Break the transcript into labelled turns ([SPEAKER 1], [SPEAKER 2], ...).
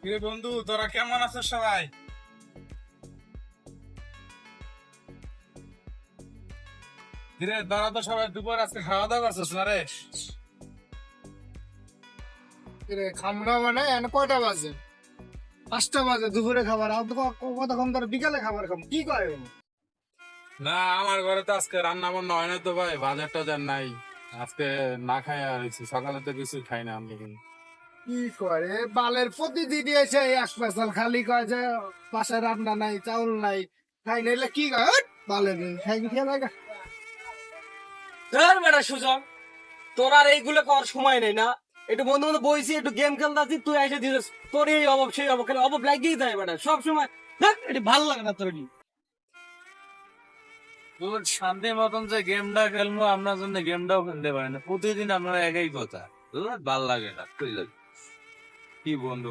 [SPEAKER 1] কিরে বন্ধু, তোরা কেমন আছো সবাই? কিরে তোরা তো সবাই দুপুর আজকে খাওয়া দাওয়া করছিস না রে?
[SPEAKER 2] রে খামড়া মানে এখন কয়টা বাজে? 5টা বাজে দুপুরে খাবার। আর তো কতক্ষণ ধরে বিকালে খাবার খাবো, কি করে?
[SPEAKER 1] না, আমার ঘরে তো আজকে রান্না বান্না হয় না তো ভাই, বাজার টাজার নাই। আজকে না খাই আর হয়েছি, সকালে তো কিছু খাই না আমি।
[SPEAKER 2] কি করে বালের প্রতিদিন এসে এক পেশাল খালি কয় যে বাসায় রান্না নাই, চাউল নাই, খাই নাইলে কি কয় হ্যাট, বালের খাই খেয়ে লাগা।
[SPEAKER 3] ধর বেটা সুজন, তোর আর এইগুলো করার সময় নেই না। একটু বন্ধু বন্ধু বইছি, একটু গেম খেলতে তুই এসে দিস তোর এই অভাব সেই অভাব, খালি অভাব লাগিয়েই যায় বেটা সব সময়। দেখ এটা ভালো লাগে না তোর কি।
[SPEAKER 1] তোর শান্তি মতন যে গেমটা খেলবো, আপনার জন্য গেমটাও খেলতে পারি না, প্রতিদিন আপনারা একই কথা। তোর ভাল লাগে না, কি বন্ধু